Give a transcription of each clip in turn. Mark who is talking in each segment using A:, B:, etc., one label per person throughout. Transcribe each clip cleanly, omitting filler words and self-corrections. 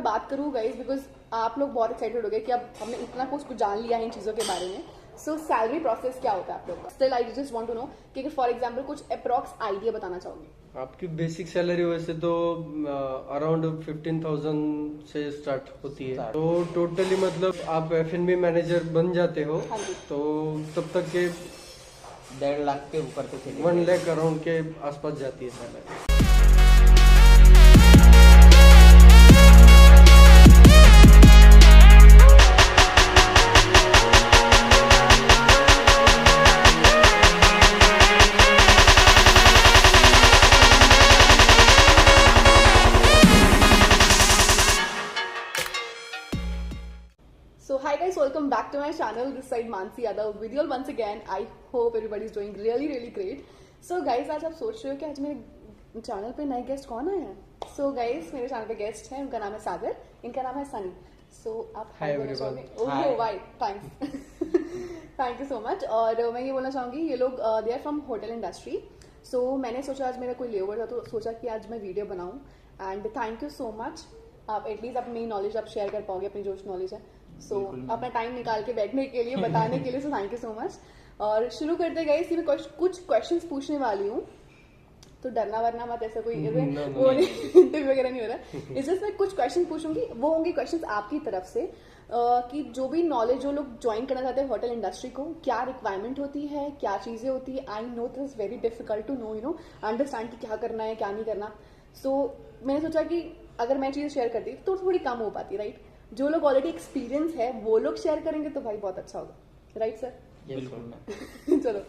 A: मैं बात करूँ गाइज, बिकॉज आप लोग बहुत एक्साइटेड हो गए कि अब हमने इतना कुछ जान लिया है इन चीज़ों के बारे में. सो सैलरी प्रोसेस क्या होता है आप लोग का? Still I just want to know कि अगर फॉर एग्जांपल कुछ अप्रॉक्स आइडिया बताना चाहोगे.
B: आपकी बेसिक सैलरी वैसे तो अराउंड 15,000 से स्टार्ट होती है. तो टोटली मतलब आप F&B मैनेजर बन जाते हो
A: हाँ जी.
B: तो तब तक के
C: 1.5 लाख के ऊपर तो चली
B: 1 लाख अराउंड के आसपास जाती है salary.
A: So hi guys, welcome back to my channel. This side Mansi Yadav with you all once again. I hope everybody is doing really great. So guys, आज आप सोच रहे हो कि आज मेरे चैनल पे नए गेस्ट कौन आए हैं? So guys, मेरे चैनल पे गेस्ट हैं, उनका नाम है सागर, इनका नाम है सनी. So आप
B: Hi everyone.
A: Oh why, thanks. Thank you so much. और मैं ये बोलना चाहूँगी, ये लोग they are from hotel industry. So मैंने सोचा आज मेरा कोई लेओवर था तो सोचा कि आज मैं वीडियो बनाऊँ. And thank you so much. आप एटलीस्ट अपनी नॉलेज आप शेयर कर पाओगे, अपनी जो नॉलेज है. सो अपना टाइम निकाल के बैठने के लिए, बताने के लिए. सो थैंक यू सो मच. और शुरू करते गए इसी में कुछ क्वेश्चंस पूछने वाली हूँ, तो डरना वरना मत, ऐसा कोई वो नहीं, इंटरव्यू वगैरह नहीं हो रहा. इस जस्ट मैं कुछ क्वेश्चन पूछूंगी, वो होंगे क्वेश्चंस आपकी तरफ से कि जो भी नॉलेज जो लोग ज्वाइन करना चाहते हैं होटल इंडस्ट्री को, क्या रिक्वायरमेंट होती है, क्या चीजें होती है. I know this is very difficult to know, understand कि क्या करना है क्या नहीं करना. सो मैंने सोचा कि अगर मैं चीजें शेयर करती तो थोड़ी कम हो पाती, राइट. जो लोग ऑलरेडी एक्सपीरियंस है वो लोग शेयर करेंगे तो भाई बहुत अच्छा होगा, राइट सर.
C: बिल्कुल.
A: चलो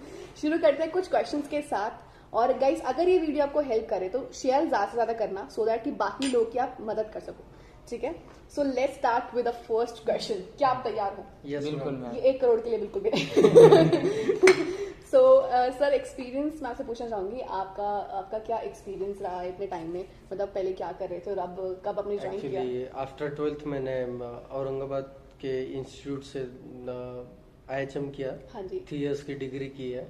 A: शुरू करते हैं कुछ क्वेश्चंस के साथ. और गाइस, अगर ये वीडियो आपको हेल्प करे तो शेयर ज्यादा से ज्यादा करना, सो दैट कि बाकी लोग की आप मदद कर सको, ठीक है. So let's start with the first question. क्या आप तैयार हो?
B: Yes,
C: बिल्कुल
B: ma'am.
C: मैम.
A: ये 1 करोड़ के लिए बिल्कुल भी नहीं. सो सर, एक्सपीरियंस मैं आपसे पूछना चाहूंगी, आपका क्या एक्सपीरियंस रहा है इतने टाइम में? मतलब पहले क्या कर रहे थे और अब कब आपने ज्वाइन किया?
B: एक्चुअली आफ्टर 12th मैंने औरंगाबाद के इंस्टीट्यूट से IHM किया.
A: हाँ जी.
B: 3 इयर्स की डिग्री की है.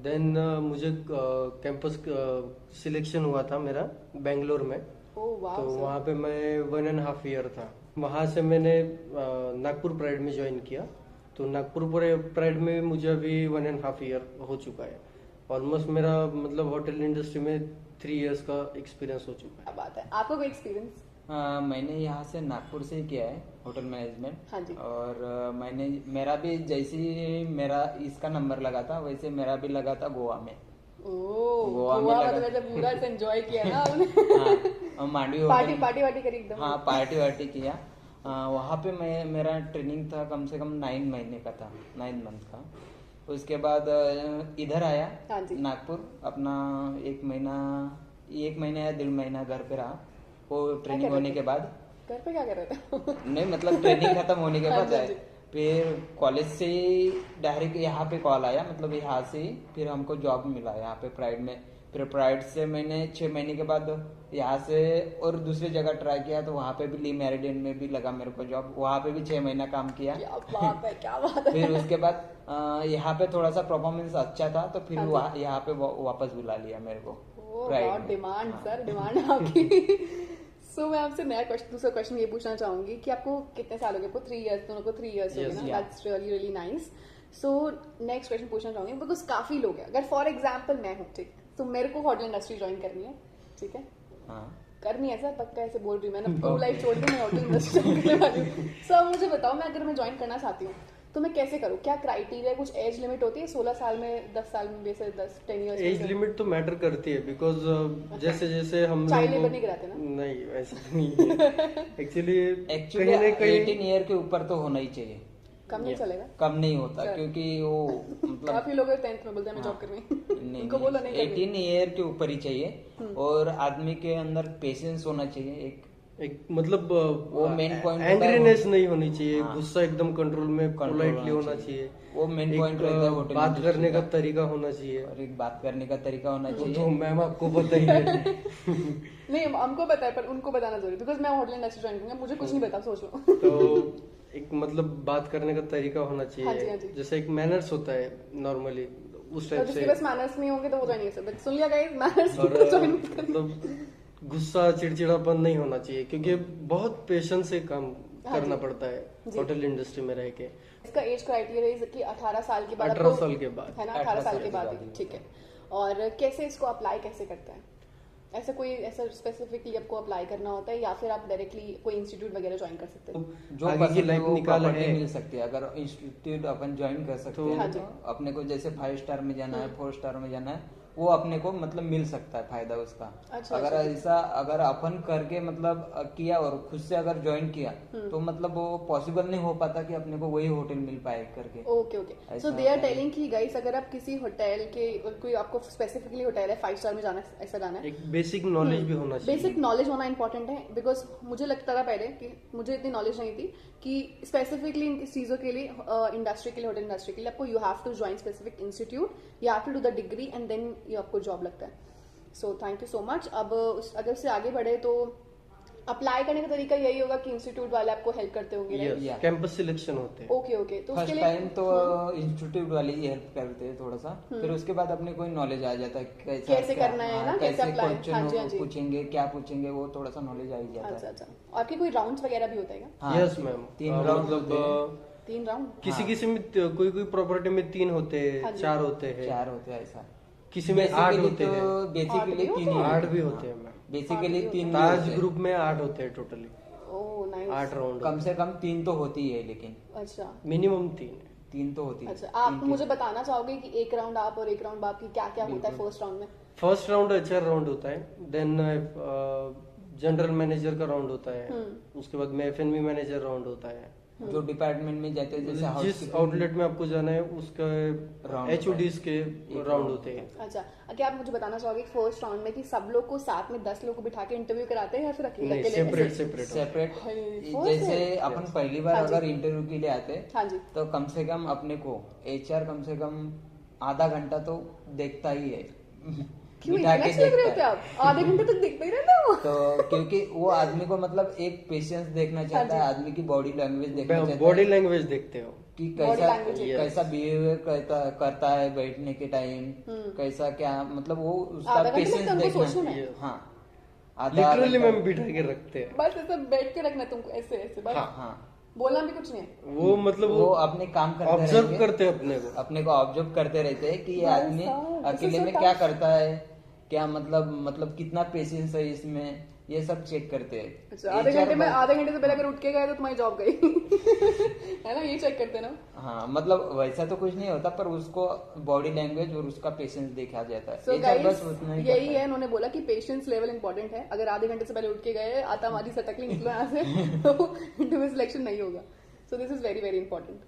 B: देन मुझे कैंपस सिलेक्शन हुआ था मेरा बेंगलोर में.
A: ओह वाह.
B: तो वहाँ पे मैं 1.5 ईयर था. वहाँ से मैंने नागपुर प्राइड में ज्वाइन किया. तो नागपुर प्राइड में मुझे अभी 1.5 ईयर हो चुका है. ऑलमोस्ट मेरा मतलब होटल इंडस्ट्री में 3 इयर्स का एक्सपीरियंस हो चुका है.
A: क्या बात है. आपका कोई एक्सपीरियंस?
C: मैंने यहाँ से नागपुर से ही किया है होटल मैनेजमेंट.
A: हाँ जी.
C: और मेरा भी जैसे ही मेरा इसका नंबर लगा था वैसे मेरा भी लगा था गोवा में.
A: गोवा में मतलब जब पूरा एंजॉय किया ना आपने.
C: मांडवी
A: पार्टी करी एकदम.
C: हाँ, पार्टी किया. वहाँ पे मेरा ट्रेनिंग था, कम से कम 9 महीने का था, 9 मंथ का. उसके बाद इधर आया.
A: हाँ जी.
C: नागपुर अपना 1 महीना या 1.5 महीना घर पे रहा. वो ट्रेनिंग होने के बाद.
A: घर पे क्या कर रहे थे?
C: नहीं मतलब ट्रेनिंग खत्म होने के बाद
A: हाँ
C: आए.
A: जी.
C: फिर कॉलेज से डायरेक्ट यहाँ पे कॉल आया, मतलब यहाँ से फिर हमको जॉब मिला यहाँ पे प्राइड में. फिर प्राइड से मैंने 6 महीने के बाद यहाँ से और दूसरी जगह ट्राई किया, तो वहाँ पे भी ली मेरिडियन में भी लगा मेरे को जॉब. वहाँ पे भी 6 महीना काम किया.
A: क्या बात है, क्या बात है.
C: फिर उसके बाद यहाँ पे थोड़ा सा परफॉर्मेंस अच्छा था तो फिर यहाँ पे वापस बुला लिया मेरे को.
A: डिमांड सर, डिमांड आपकी. सो मैं आपसे दूसरा क्वेश्चन ये पूछना चाहूंगी कि आपको कितने साल हो गए? 3 इयर्स. दोनों को 3 इयर्स हो गए ना. That's really nice. So next question पूछना चाहूंगी, बिकॉज काफी लोग हैं. अगर फॉर एग्जाम्पल मैं हूँ, ठीक, तो मेरे को होटल इंडस्ट्री ज्वाइन करनी है, ठीक है. करनी है सर, पक्का ऐसे बोल रही हूँ. मैंने पूरी लाइफ छोड़ दी, मैं होटल इंडस्ट्री ज्वाइन करने वाली हूँ. सो मुझे बताओ, मैं अगर मैं ज्वाइन करना चाहती हूँ तो मैं कैसे करूँ? क्या क्राइटेरिया, कुछ एज लिमिट होती है? 16 साल में, 10 साल में, जैसे 10 इयर्स?
B: एज लिमिट तो मैटर करती है, बिकॉज जैसे जैसे हम
A: चाइल्ड लेबर नहीं कराते ना?
B: नहीं, वैसे तो नहीं है. एक्चुअली
C: 18 ईयर के ऊपर तो होना ही चाहिए.
A: कम नहीं चलेगा?
C: कम नहीं होता क्योंकि वो मतलब
A: काफी लोग 10th में बोलते हैं मैं जॉब करनी. उनको बोलो नहीं.
C: 18 ईयर के ऊपर ही चाहिए. और आदमी के अंदर पेशेंस होना चाहिए.
B: एक मतलब
C: वो मेन पॉइंट.
B: एंग्रीनेस नहीं होनी चाहिए. गुस्सा एकदम कंट्रोल में, पोलाइटली होना चाहिए.
C: वो मेन पॉइंट रहता है होटल.
B: बात करने का तरीका होना चाहिए.
C: और एक बात करने का तरीका होना चाहिए.
B: तो मैम आपको पता ही है.
A: नहीं, हमको पता है, पर उनको बताना जरूरी, बिकॉज मैं होटल इंडस्ट्री ज्वाइन करूंगा, मुझे कुछ नहीं पता, सोच लो.
B: तो एक मतलब बात करने का तरीका होना चाहिए.
A: हाँ जी, हाँ जी.
B: जैसे एक मैनर्स होता है नॉर्मली, उस टाइप से.
A: जिसके पास मैनर्स नहीं होंगे तो वो ज्वाइन नहीं कर सकते. सुन लिया गाइस, मैनर्स
B: और
A: ज्वाइन
B: मतलब गुस्सा चिड़चिड़ापन नहीं होना चाहिए, क्योंकि बहुत पेशेंस से काम
A: हाँ
B: करना
A: जी।
B: पड़ता है
A: जी।
B: होटल इंडस्ट्री में रह के।
A: इसका एज क्राइटेरिया कि 18 साल के बाद
B: 18
A: आपको-
B: साल के बाद।
A: है ना,
C: 18
A: 18 साल
C: साल
A: के
C: के
A: बाद
C: बाद
A: ही,
C: ही।
A: ठीक है। और कैसे इसको अप्लाई कैसे करते हैं? ऐसा कोई ऐसा स्पेसिफिकली आपको अप्लाई करना होता है या फिर आप डायरेक्टली कोई इंस्टीट्यूट वगैरह ज्वाइन कर सकते हैं?
C: जो
B: आगे की
C: पसंद है
B: लाइफ
C: वो
B: निकाल
C: प्रॉपर्टी
B: है।
C: मिल सकती है। अगर इंस्टीट्यूट अपन ज्वाइन कर सकते
B: तो-
C: हैं
A: हाँ जी।
C: तो अपने को जैसे 5 स्टार में जाना है, 4 स्टार में जाना है, वो अपने को मतलब मिल सकता है फायदा उसका।
A: अच्छा,
C: अगर
A: अच्छा।
C: ऐसा अगर अपन करके मतलब किया और खुद से अगर ज्वाइन किया तो मतलब वो पॉसिबल नहीं हो पाता कि अपने को वही होटल मिल पाए करके।
A: ओके ओके, सो
C: ऐसा
A: दे आर
C: होता है।
A: टेलिंग कि गाइस अगर आप किसी होटल के कोई आपको स्पेसिफिकली होटल है 5 स्टार में जाना है, ऐसा जाना है,
B: एक बेसिक नॉलेज भी होना चाहिए।
A: बेसिक नॉलेज होना इंपॉर्टेंट है। बिकॉज मुझे लगता था पहले कि मुझे इतनी नॉलेज नहीं थी कि स्पेसिफिकली इन चीज़ों के लिए इंडस्ट्री के लिए, होटल इंडस्ट्री के लिए आपको you have to join specific institute, you have to do the degree and then ये आपको जॉब लगता है। So thank you so much. अब अगर से आगे बढ़े तो अप्लाई करने का तरीका यही होगा कि इंस्टीट्यूट वाले आपको हेल्प करते होंगे, राइट?
C: Yeah.
B: कैंपस सिलेक्शन होते हैं।
A: ओके ओके, तो उसके
C: फर्स्ट
A: लिए
C: टाइम तो इंस्टीट्यूट वाले ही हेल्प करते हैं थोड़ा सा, फिर उसके बाद अपने कोई नॉलेज आ जाता है
A: कैसे
C: क्या-
A: करना है
C: हाँ,
A: ना, कैसे apply,
C: question
A: हाँ जी, हाँ जी।
C: पूछेंगे, क्या पूछेंगे, वो थोड़ा सा नॉलेज आ ही जाता
A: अच्छा
C: है।
A: अच्छा, आपके कोई राउंड्स वगैरह भी होते हैं क्या?
C: हाँ,
B: यस मैम।
C: 3 राउंड
B: मतलब
C: होते हैं।
A: 3 राउंड?
B: किसी
C: हाँ।
B: किसी में कोई कोई प्रॉपर्टी में 3 होते
A: हाँ
B: हैं,
A: जी।
B: 4 होते हैं,
C: 4 होते हैं ऐसा।
B: किसी में 8
C: Basically
B: होते
C: तो
B: हैं,
A: आठ
C: बेसिकली
A: भी
C: 3
A: होते हैं?
B: 8 भी होते हैं मैम।
C: बेसिकली 3
B: ताज ग्रुप में 8 होते हैं टोटली,
A: ओह
B: 8
A: नाइस।
B: राउंड
C: कम से कम 3 तो होती है, लेकिन
A: अच्छा
B: मिनिमम 3 है।
C: 3 तो होती है।
A: अच्छा, आप मुझे बताना चाहोगे कि एक राउंड आप और एक राउंड आप की क्या क्या होता है फर्स्ट राउंड में?
B: फर्स्ट राउंड HR राउंड होता है, देन जनरल मैनेजर का राउंड होता है, उसके बाद में FNB मैनेजर राउंड होता है।
C: जो डिपार्टमेंट में जाते हैं जैसे
B: जिस
C: housekeeping-
B: आउटलेट में आपको जाना है उसका
C: Round
B: HODs के
C: एक
B: राउंड
C: round
B: होते हैं।
A: अच्छा, क्या आप मुझे बताना चाहोगे फर्स्ट राउंड में कि सब लोग को साथ में 10 लोग को बिठा के इंटरव्यू कराते हैं या फिर अकेले
B: नहीं,
A: अकेले
B: सेपरेट
A: ऐसे?
B: Separate
C: separate.
A: हाय, first
C: जैसे
A: है?
C: अपन पहली बार
A: हाँ जी।
C: अगर इंटरव्यू के लिए आते
A: हाँ जी।
C: तो कम से कम अपने को HR कम से कम आधा घंटा तो देखता ही है।
A: क्यों
C: बिठा
A: इतना
C: के
A: अच्छे लग रहे
C: देखता
A: थे
C: है।
A: आप? आधे घंटे तक देखते ही रहते हो?
C: तो क्योंकि वो आदमी को मतलब एक पेशेंस देखना चाहता है,
A: हाँ जी।
C: आदमी की बॉडी लैंग्वेज देखना चाहता
B: बॉडी
C: है
B: लैंग्वेज देखते हो।
C: कि
A: Body
C: कैसा
A: language
B: देखते
C: कैसा बिहेवियर करता है बैठने के टाइम, कैसा क्या मतलब वो उसका
A: आधा घंटे
C: पेशेंस
A: लगता है उनको सोचने
C: देखना।
A: में?
C: हाँ, आधा
B: लिटरली
C: घंटा।
B: मैम बिठा के रखते हैं।
A: बस ऐसा बैठ के रखना तुमको ऐसे ऐसे बस,
B: हाँ।
C: हाँ,
A: बोलना भी कुछ नहीं है।
B: वो मतलब
C: वो अपने काम करते
B: ऑब्जर्व
C: रहेंगे।
B: करते हैं अपने को।
C: अपने को ऑब्जर्व करते रहते हैं कि ये
A: भाई
C: आदमी
A: साहब, this
C: अकेले
A: is so
C: में क्या
A: tough.
C: करता है, क्या मतलब कितना पेशेंस है इसमें, ये सब चेक करते हैं।
A: अच्छा, आधे
C: HR
A: घंटे में,
C: बस-
A: आधे घंटे से पहले अगर उठ के गए तो तुम्हारी जॉब गई है ना, ये चेक करते हैं ना।
C: हाँ, मतलब वैसा तो कुछ नहीं होता, पर उसको बॉडी लैंग्वेज और उसका पेशेंस देखा जाता है।
A: सो
C: HR
A: गाइस
C: बस उतना ही
A: यही
C: करता
A: है, उन्होंने बोला कि पेशेंस लेवल इंपॉर्टेंट है। अगर आधे घंटे से पहले उठ के गए, आता हमारी सटकली निकलो यहाँ से तो इंटरव्यू सिलेक्शन नहीं होगा। So this is very very important.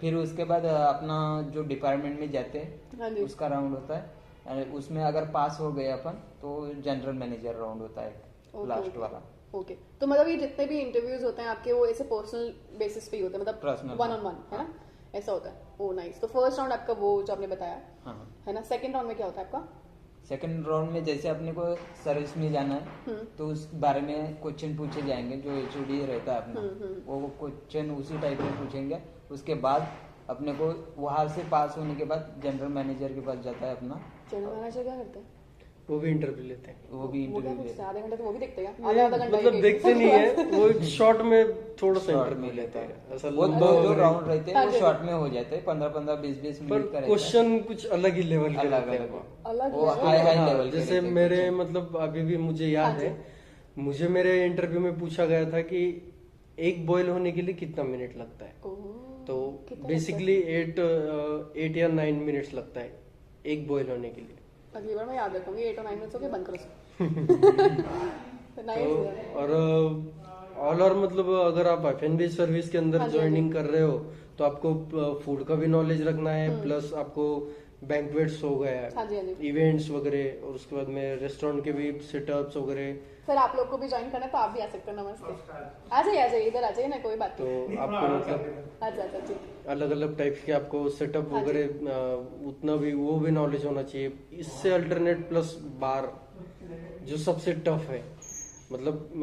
C: फिर उसके बाद अपना जो डिपार्टमेंट में जाते
A: हाँ जी।
C: हैं उसका राउंड होता है, और उसमें अगर पास हो गए अपन तो जनरल मैनेजर राउंड होता है
A: ओके,
C: लास्ट
A: ओके।
C: वाला।
A: ओके, तो मतलब ये जितने भी इंटरव्यूज होते हैं आपके वो ऐसे पर्सनल बेसिस पे ही होते हैं, मतलब
C: Personal,
A: 1-on-1 है ना, ऐसा होता है। ओ नाइस। तो फर्स्ट राउंड आपका वो जो आपने बताया
C: हाँ,
A: है ना, सेकंड राउंड में क्या होता है आपका?
C: सेकंड राउंड में जैसे अपने को सर्विस में जाना है तो उस बारे में क्वेश्चन पूछे जाएंगे, जो HOD रहता है अपना वो क्वेश्चन उसी टाइप में पूछेंगे। उसके बाद अपने को वहां से पास होने के बाद जनरल मैनेजर के पास जाता है अपना,
A: जनरल मैनेजर क्या करते हैं?
B: वो भी इंटरव्यू लेते हैं।
C: वो भी
A: वो क्या
C: इंटरव्यू
A: पूछते हैं? आधे घंटे तो वो भी देखते हैं क्या?
B: ये
A: आधा घंटा
B: मतलब
A: एक-
B: देखते नहीं है, वो एक शॉर्ट में थोड़ा सा
C: शॉर्ट
B: इंटरव्यू
C: में
B: लेते
C: लेता
B: हैं।
C: है।
B: ऐसा
C: वो
B: लंबा
C: जो
B: वगैरह-
C: राउंड रहते हैं
A: हाँ
C: वो
A: जी।
C: शॉर्ट में हो जाते हैं, 15-15 20-20
B: पर
C: मिनट का रहता है।
B: क्वेश्चन कुछ अलग ही लेवल के
C: अलग
B: रहते हैं
C: अलग
B: वो।
A: अलग
C: वो
A: level
C: हाई
A: है।
C: हाई
B: हाँ,
C: लेवल के
B: जैसे
C: रहते हैं
B: मेरे
C: question।
B: मतलब अभी भी मुझे याद
A: हाँ जी।
B: है, मुझे मेरे इंटरव्यू में पूछा गया था कि एक बॉयल होने के लिए कितना मिनट लगता है।
A: ओह,
B: तो
A: कितना
B: बेसिकली 8 या 9 मिनट्स लगता है एक बॉयल होने के लिए।
A: अगली बार मैं याद रखूंगी। 8 और 9 मिनट्स हो गए, बंद करो
B: तो
A: नाइस।
B: और ऑल ओवर मतलब अगर आप FNB सर्विस के अंदर
A: हाँ जी, हाँ
B: ज्वाइनिंग कर रहे हो तो आपको फूड का भी नॉलेज रखना है, प्लस आपको बैंक्वेट्स हो गया,
A: हाँ जी, हाँ जी।
B: इवेंट्स वगैरह, और उसके बाद में रेस्टोरेंट के भी सेटअप्स वगैरह।
A: सर आप लोग को भी ज्वाइन करना है तो आप भी आ सकते हैं। नमस्ते, आ जाइए इधर आ जाइए ना, कोई बात
B: तो
A: नहीं।
B: आपको मतलब
A: अच्छा अच्छा ठीक।
B: अलग अलग टाइप्स के आपको सेटअप
A: हाँ जी।
B: वगैरह उतना भी वो भी नॉलेज होना चाहिए। इससे अल्टरनेट प्लस बार जो सबसे टफ है, मतलब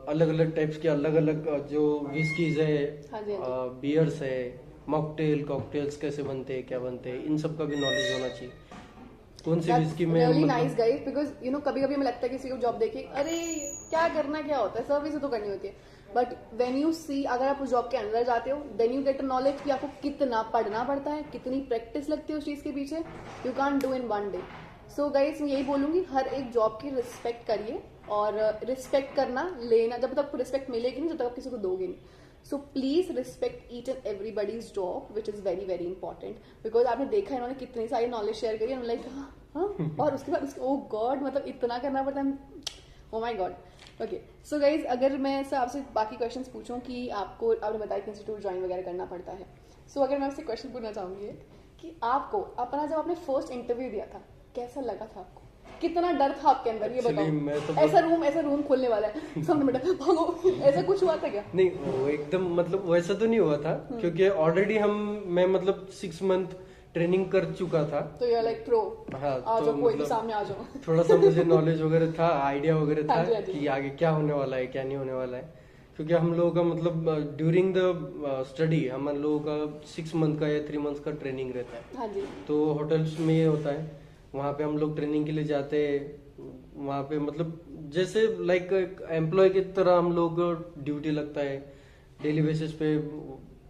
B: अलग अलग टाइप्स के अलग अलग जो विस्कीज
A: हाँ जी,
B: है,
A: हाँ जी।
B: बियर्स है, मॉकटेल कॉकटेल्स कैसे बनते हैं, क्या बनते हैं, इन सब का भी नॉलेज होना चाहिए। कौन सी भी स्कीम में
A: रियली
B: मतलब
A: nice guys, because you know कभी कभी हमें लगता है किसी को जॉब देखे अरे क्या करना क्या होता है, सर्विस तो करनी होती है, बट व्हेन यू सी अगर आप उस जॉब के अंदर जाते हो देन यू गेट नॉलेज कि आपको कितना पढ़ना पड़ता है, कितनी प्रैक्टिस लगती है उस चीज के पीछे, you can't do in one day. So guys मैं यही बोलूंगी हर एक जॉब की रिस्पेक्ट करिए, और रिस्पेक्ट करना लेना जब तक आपको रिस्पेक्ट मिलेगी नहीं जब तक आप किसी को दोगे नहीं। So please respect each and everybody's job which is very very important, because आपने देखा इन्होंने कितनी सारी नॉलेज शेयर करी, लाइक हाँ, और उसके बाद ओ गॉड मतलब इतना करना पड़ता है, ओ माई गॉड। ओके सो गाइज अगर मैं ऐसा आपसे बाकी क्वेश्चंस पूछूं कि आपने बताया कि इंस्टीट्यूट ज्वाइन वगैरह करना पड़ता है, सो अगर मैं आपसे क्वेश्चन पूछना चाहूंगी कि आपको अपना जब आपने फर्स्ट इंटरव्यू दिया था कैसा लगा था आपको, कितना डर था आपके अंदर, ये
B: Actually, मैं
A: बताओ।
B: तो
A: ऐसा रूम खोलने वाला है सामने बेटा भागो, ऐसा कुछ हुआ था क्या?
B: नहीं, वो एकदम मतलब वैसा तो नहीं हुआ था, क्योंकि ऑलरेडी मैं मतलब 6 मंथ ट्रेनिंग कर चुका था।
A: तो यू लाइक प्रो,
B: हाँ,
A: आ
B: तो
A: जाओ कोई भी
B: मतलब
A: सामने आ जाओ।
B: थोड़ा सा मुझे नॉलेज वगैरह था, आइडिया वगैरह था
A: हाँ जी, हाँ जी।
B: कि आगे क्या होने वाला है क्या नहीं होने वाला है, क्योंकि हम लोगों का मतलब ड्यूरिंग द स्टडी हम लोगों का 6 मंथ का या 3 मंथ का ट्रेनिंग रहता है।
A: हाँ जी
B: तो होटल्स में ये होता है, वहाँ पे हम लोग ट्रेनिंग के लिए जाते हैं, वहाँ पे मतलब जैसे लाइक एम्प्लॉय की तरह हम लोग ड्यूटी लगता है, डेली बेसिस पे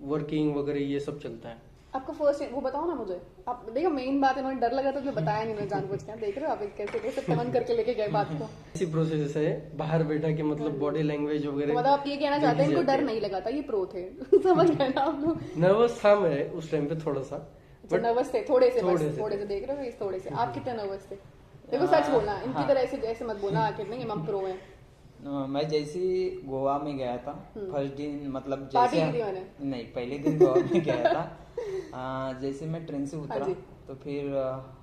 B: वर्किंग वगैरह ये सब चलता है।
A: आपका फर्स्ट वो बताओ ना मुझे। आप देखो मेन बात इन्होंने डर लगा था तो बताया नहीं, मैं जानबूझ के देख रहे हो आप कैसे कैसे टमन करके लेके गए बात को।
B: इसी प्रोसेस है, बाहर बैठा के मतलब बॉडी लैंग्वेज
A: तो
B: वगैरह
A: मतलब आप ये कहना चाहते हैं इनको डर नहीं लगा था, ये प्रो थे समझ गए ना आप लोग।
B: नर्वस था मैं उस टाइम पे थोड़ा सा,
A: अच्छा नर्वस थे थोड़े से,
B: थोड़े
A: बस
B: से
A: थोड़े से देख रहे हो इस थोड़े से। आप कितने नर्वस थे? देखो सच बोलना, इनकी तरह ऐसे मत बोलना आखिर नहीं हम प्रो हैं।
C: मैं जैसे ही गोवा में गया था फर्स्ट दिन, मतलब
A: पार्टी
C: जैसे
A: की थी मैंने?
C: नहीं, पहले दिन गोवा में गया था। जैसे मैं ट्रेन से उतरा
A: हाँ जी।
C: तो फिर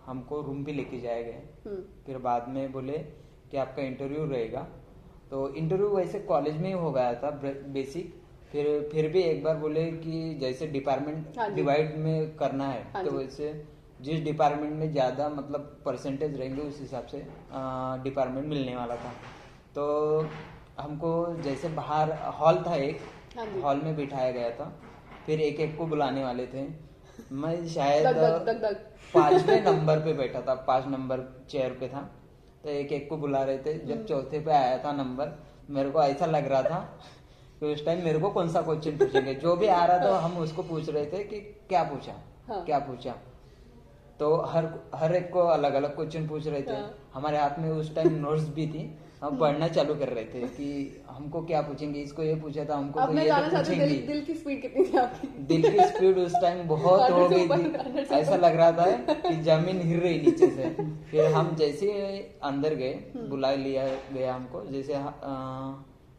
C: हमको रूम पे लेके जाए गए। फिर बाद में बोले कि आपका इंटरव्यू रहेगा। तो इंटरव्यू वैसे कॉलेज में ही हो गया था बेसिक, फिर भी एक बार बोले कि जैसे
A: हाँ
C: डिपार्टमेंट
A: जी।
C: डिवाइड में करना है,
A: हाँ
C: तो
A: जी।
C: वैसे जिस डिपार्टमेंट में ज्यादा मतलब परसेंटेज रहेंगे उस हिसाब से डिपार्टमेंट मिलने वाला था। तो हमको जैसे बाहर हॉल था एक,
A: हाँ जी।
C: हॉल में बिठाया गया था, फिर एक एक को बुलाने वाले थे। मैं शायद
A: दग
C: 5वें नंबर पे बैठा था, 5 नंबर चेयर पे था, तो एक एक को बुला रहे थे। जब चौथे पे आया था नंबर, मेरे को ऐसा लग रहा था कि उस टाइम मेरे को कौन सा क्वेश्चन पूछेंगे। जो भी आ रहा था हम उसको पूछ रहे थे कि क्या पूछा,
A: हाँ।
C: क्या पूछा। तो हर एक को अलग अलग क्वेश्चन पूछ रहे थे।
A: हाँ।
C: हमारे हाथ में उस टाइम नोट्स भी थी, हम पढ़ना चालू कर रहे थे कि हमको क्या पूछेंगे, इसको ये पूछा था, हमको
A: अब
C: तो
A: मैं
C: ये तो
A: जाना चाहती हूँ
C: पूछेंगे।
A: दिल की स्पीड कितनी थी आपकी?
C: दिल की स्पीड उस टाइम बहुत हो
A: 100 से
C: गई
A: ऊपर,
C: थी,
A: 100 से
C: ऐसा
A: ऊपर।
C: लग रहा था कि जमीन हिल रही नीचे से। फिर हम जैसे अंदर गए, बुला लिया गया हमको,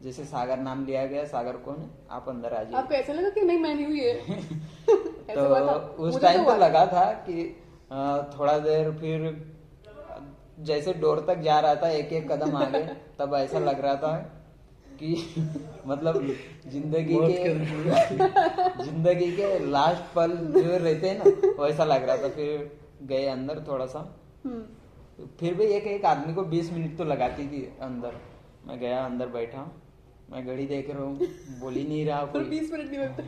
C: जैसे सागर नाम लिया गया, सागर कौन है, आप अंदर आ जाइए।
A: आपको ऐसा लगा कि नहीं मैं नहीं हुई है? ऐसा
C: तो
A: हुआ था?
C: उस
A: मुझे
C: टाइम तो
A: हुआ।
C: लगा था कि थोड़ा देर, फिर जैसे डोर तक जा रहा था एक एक कदम आगे, तब ऐसा लग रहा था कि मतलब जिंदगी के लास्ट पल जो रहते हैं ना, वैसा लग रहा था। फिर गए अंदर थोड़ा सा, फिर भी एक आदमी को 20 मिनट तो लगाती थी अंदर। मैं गया अंदर बैठा, मैं घड़ी देख रहा हूँ, बोल ही नहीं रहा
A: फिर
C: कोई।
A: 20 मिनट नहीं लगते।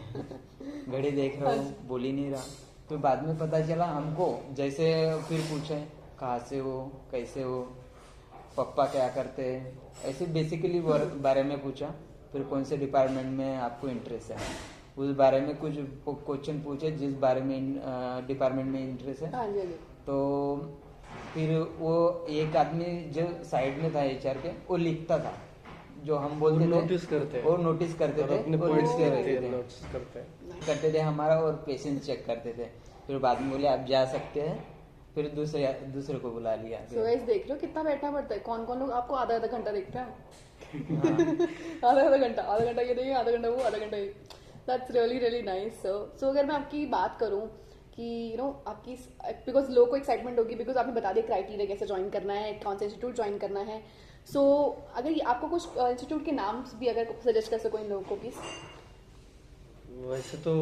C: घड़ी देख रहा हूँ, बोल ही नहीं रहा। तो बाद में पता चला हमको, जैसे फिर पूछे कहाँ से हो, कैसे हो, पापा क्या करते हैं, ऐसे बेसिकली बारे में पूछा। फिर कौन से डिपार्टमेंट में आपको इंटरेस्ट है, उस बारे में कुछ क्वेश्चन पूछे, जिस बारे में डिपार्टमेंट में इंटरेस्ट है।
A: हाँ जी, हाँ जी।
C: तो फिर वो एक आदमी जो साइड में था एचआर के, वो लिखता था जो हम बोलते थे,
B: नोटिस करते हैं।
C: वो नोटिस करते
B: और
C: थे,
B: अपने
C: वो
B: पॉइंट्स
C: लिखते रहते थे,
B: नोट्स करते हैं।
C: हमारा, और पेशेंस चेक करते थे। फिर बाद में बोले आप जा सकते हैं, फिर दूसरे को बुला लिया।
A: सो गाइस देख लो कितना बैठना पड़ता है, कौन कौन लोग आपको आधा आधा घंटा देखते हैं। आधा घंटा ये देखिए, आधा घंटा वो, आधा घंटा ये। That's really really nice. So अगर मैं आपकी बात करूं कि यू नो आपकी, बिकॉज लोगों को एक्साइटमेंट होगी, बिकॉज आपने बता दिया क्राइटेरिया कैसे ज्वाइन करना है, कौन सा इंस्टीट्यूट ज्वाइन करना है। सो अगर आपको कुछ इंस्टीट्यूट के नाम भी अगर सजेस्ट कर सको इन लोगों को प्लीज।
B: वैसे तो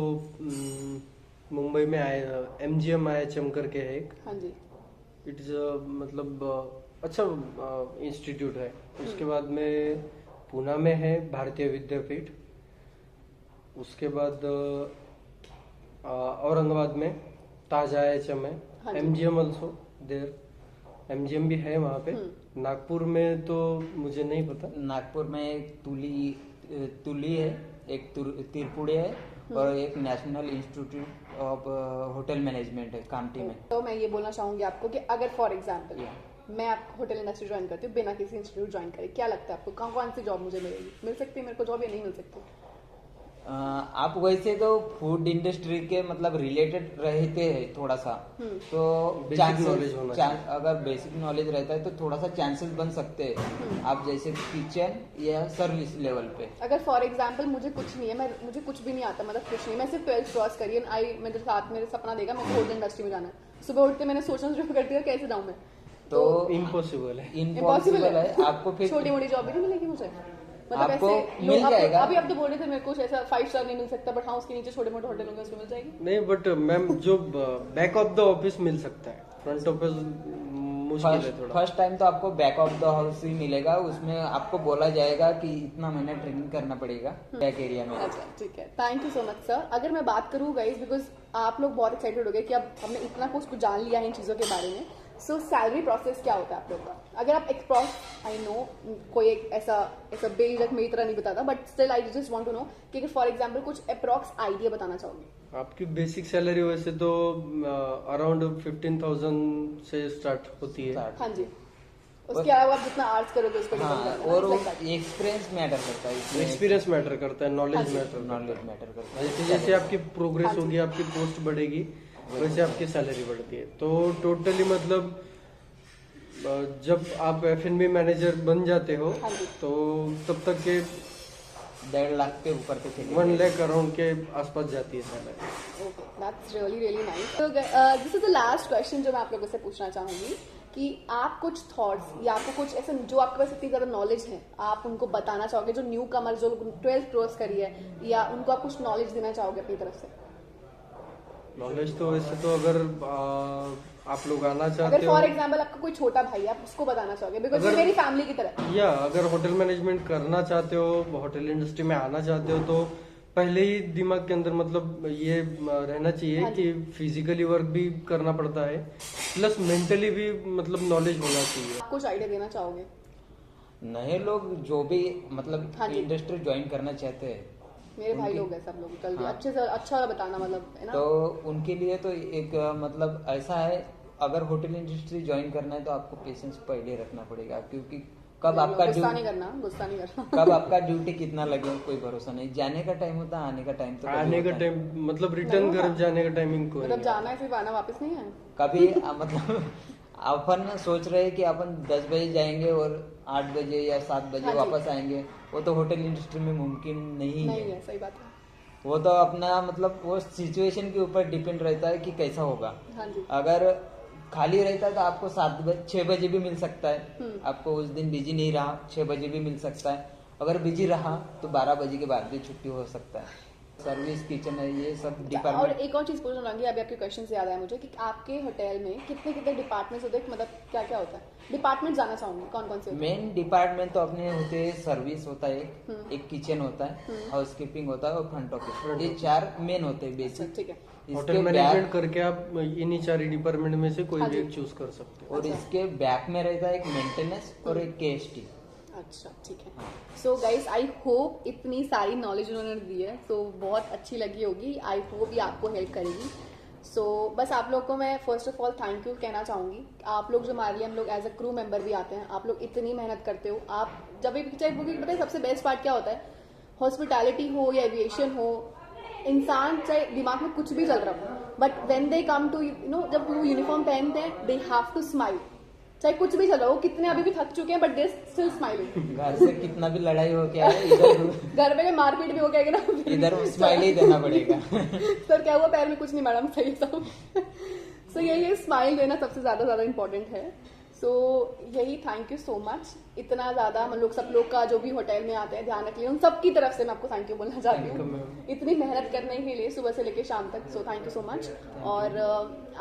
B: मुंबई में आया MGM IHM करके है एक,
A: हाँ जी।
B: इट इज मतलब अच्छा इंस्टीट्यूट है। उसके बाद में पूना में है भारतीय विद्यापीठ। उसके बाद औरंगाबाद में ताज IHM है,
A: हाँ जी।
B: MGM also there. MGM भी है वहाँ पे। नागपुर में तो मुझे नहीं पता।
C: नागपुर में एक तुली है, एक तिरपुड़े है और एक national institute of hotel management है कामठी में।
A: तो मैं ये बोलना चाहूंगी आपको कि अगर फॉर एग्जाम्पल मैं आपको होटल इंडस्ट्री ज्वाइन करती हूँ बिना किसी इंस्टीट्यूट ज्वाइन करे, क्या लगता है आपको कौन सी जॉब मुझे मिलेगी? मिल सकती है मेरे को जॉब या नहीं मिल सकती?
C: आप वैसे तो फूड इंडस्ट्री के मतलब रिलेटेड रहते हैं थोड़ा सा, तो
B: बेसिक नॉलेज होना चाहिए।
C: अगर बेसिक नॉलेज रहता है तो थोड़ा सा चांसेस बन सकते हैं आप जैसे किचन या सर्विस लेवल पे।
A: अगर फॉर एग्जाम्पल मुझे कुछ नहीं है, मुझे कुछ भी नहीं आता, मतलब कुछ नहीं, मैं सिर्फ 12th क्रॉस करी एंड मेरे साथ मेरे सपना देगा मेरे को होटल इंडस्ट्री में जाना है, सुबह उठते मैंने सोचना शुरू कर दिया कैसे जाऊँ मैं,
C: तो
B: इम्पॉसिबल
C: है आपको। फिर
A: छोटी मोटी जॉब भी नहीं मिलेगी मुझे, मतलब
C: आपको
A: ऐसे
C: मिल जाएगा।
A: अभी आप तो बोल रहे थे मेरे को ऐसा 5 स्टार नहीं मिल सकता, बट हाँ उसके नीचे छोटे मोटे होटल होंगे उसमें मिल जाएगी।
B: नहीं, बट मैम जो बैक ऑफ द ऑफिस मिल सकता है, फ्रंट ऑफिस मुश्किल है थोड़ा।
C: फर्स्ट टाइम तो आपको बैक ऑफ द हाउस ही मिलेगा, उसमें आपको बोला जाएगा कि इतना महीना ट्रेनिंग करना पड़ेगा बैक एरिया में।
A: अच्छा ठीक है, thank you so much sir. अगर मैं बात करूँ गाइज, बिकॉज आप लोग बहुत एक्साइटेड हो गए कि अब हमने इतना कुछ जान लिया है इन चीज़ों के बारे में, सो सैलरी प्रोसेस क्या होता है आप लोग का? अगर आप अप्रॉक्स, आई नो कोई एक ऐसा बेझक मेरी तरह नहीं बताता, but still I just want to know कि अगर फॉर एग्जांपल कुछ अप्रॉक्स आइडिया बताना चाहोगे।
B: आपकी बेसिक सैलरी वैसे तो अराउंड 15,000 से स्टार्ट होती है।
A: हाँ जी, उसके अलावा आप जितना आर्ट्स करोगे उसको डिपेंड करता है।
C: और एक्सपीरियंस मैटर करता है,
B: एक्सपीरियंस मैटर करता है, नॉलेज
C: मैटर करता है।
B: जैसे जैसे आपकी प्रोग्रेस होगी, आपकी पोस्ट बढ़ेगी, वैसे आपकी सैलरी बढ़ती है। तो टोटली मतलब जब आप F&B मैनेजर बन जाते हो तो तब तक के
C: 1.5 लाख के ऊपर के
B: 1 लाख अराउंड के आसपास जाती है salary.
A: Okay, that's really nice. तो this is the last question जो मैं आप लोगों से पूछना चाहूंगी कि आप कुछ थॉट्स या आपको कुछ ऐसे जो आपके पास इतनी ज़्यादा नॉलेज है आप उनको बताना चाहोगे, जो न्यू कमर जो 12th क्रॉस करी है, या उनको आप कुछ नॉलेज देना चाहोगे अपनी तरफ से?
B: नॉलेज तो वैसे तो अगर आप लोग आना चाहते
A: अगर
B: हो,
A: फॉर एग्जांपल आपका कोई छोटा भाई है, आप उसको बताना चाहोगे, बिकॉज मेरी फैमिली की तरह,
B: या अगर होटल मैनेजमेंट करना चाहते हो, होटल इंडस्ट्री में आना चाहते हो, तो पहले ही दिमाग के अंदर मतलब ये रहना चाहिए कि फिजिकली वर्क भी करना पड़ता है, प्लस मेंटली भी मतलब नॉलेज होना चाहिए।
A: आप कुछ आइडिया देना चाहोगे?
C: नए लोग जो भी मतलब इंडस्ट्री ज्वाइन करना चाहते हैं,
A: मेरे भाई लोग हैं सब लोग, जल्दी अच्छे से अच्छा बताना, मतलब है ना।
C: तो उनके लिए तो एक मतलब ऐसा है, अगर होटल इंडस्ट्री ज्वाइन करना है तो आपको पेशेंस पहले रखना पड़ेगा, क्योंकि कब आपका
A: गुस्सा नहीं करना
C: कब आपका ड्यूटी कितना लगे कोई भरोसा नहीं। जाने का टाइम होता है, आने का टाइम तो
B: आने का टाइम मतलब रिटर्न घर जाने का टाइमिंग को
A: मतलब जाना है सिर्फ, आना वापस नहीं है
C: कभी मतलब अपन सोच रहे हैं कि अपन 10 बजे जाएंगे और 8 बजे या 7 बजे वापस आएंगे, वो तो होटल इंडस्ट्री में मुमकिन नहीं है।
A: सही बात है।
C: वो तो अपना मतलब वो सिचुएशन के ऊपर डिपेंड रहता है कि कैसा होगा।
A: हाँ जी।
C: अगर खाली रहता है तो आपको 6 बजे भी मिल सकता है, आपको उस दिन बिजी नहीं रहा 6 बजे भी मिल सकता है, अगर बिजी रहा तो 12 बजे के बाद भी छुट्टी हो सकता है। सर्विस, किचन है, ये सब डिपार्टमेंट।
A: और एक और चीज पूछना चाहूंगी, अभी आपके क्वेश्चन से याद आया मुझे कि आपके होटल में कितने कितने डिपार्टमेंट्स होते हैं, मतलब क्या क्या होता है? डिपार्टमेंट जाना चाहूंगी, कौन कौन से होते हैं?
C: मेन डिपार्टमेंट तो अपने होते हैं, सर्विस होता है, एक किचन होता है, हाउसकीपिंग होता है और फ्रंट ऑफिस, ये 4 मेन होते हैं बेसिक।
A: ठीक है।
B: होटल मैनेजमेंट करके आप इन्हीं 4 डिपार्टमेंट में से कोई भी एक चूज कर सकते हो।
C: और इसके बैक में रहता है एक मेंटेनेंस और एक KST।
A: अच्छा ठीक है। सो गाइस, आई होप इतनी सारी नॉलेज उन्होंने दी है तो बहुत अच्छी लगी होगी, आई होप ये आपको हेल्प करेगी। सो बस आप लोग को मैं first of all thank you कहना चाहूँगी। आप लोग जो हमारे लिए, हम लोग एज अ क्रू मेंबर भी आते हैं, आप लोग इतनी मेहनत करते हो। आप जब भी चाहे, पता है सबसे बेस्ट पार्ट क्या होता है? हॉस्पिटैलिटी हो या एविएशन हो, इंसान चाहे दिमाग में कुछ भी चल रहा हो, but when they come to जब वो यूनिफॉर्म पहनते हैं, दे हैव टू स्माइल। चाहे कुछ भी चल रहा हो, कितने अभी भी थक चुके हैं, बट दे स्टिल स्माइलिंग।
C: घर से कितना भी लड़ाई हो गया है, इधर
A: घर में मारपीट भी हो गया ना,
C: इधर स्माइल ही देना पड़ेगा।
A: सर क्या हुआ, पैर में कुछ नहीं मैडम, सही सब। सो यही स्माइल देना सबसे ज्यादा इम्पोर्टेंट है। सो यही, थैंक यू सो मच। इतना ज्यादा हम लोग सब लोग का जो भी होटल में आते हैं ध्यान रखिए, उन सबकी तरफ से मैं आपको थैंक यू बोलना चाहती हूँ इतनी मेहनत करने के लिए सुबह से लेकर शाम तक। सो थैंक यू सो मच, और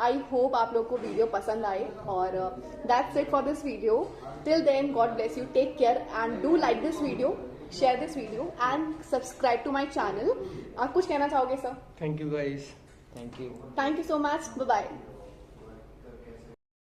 A: आई होप आप लोग को वीडियो पसंद आए, और that's it for this video. Till then, God bless you, take care and do like this video, share this video and subscribe to my channel. आप कुछ कहना चाहोगे sir?
B: Thank you guys.
C: Thank you
A: so much, bye bye.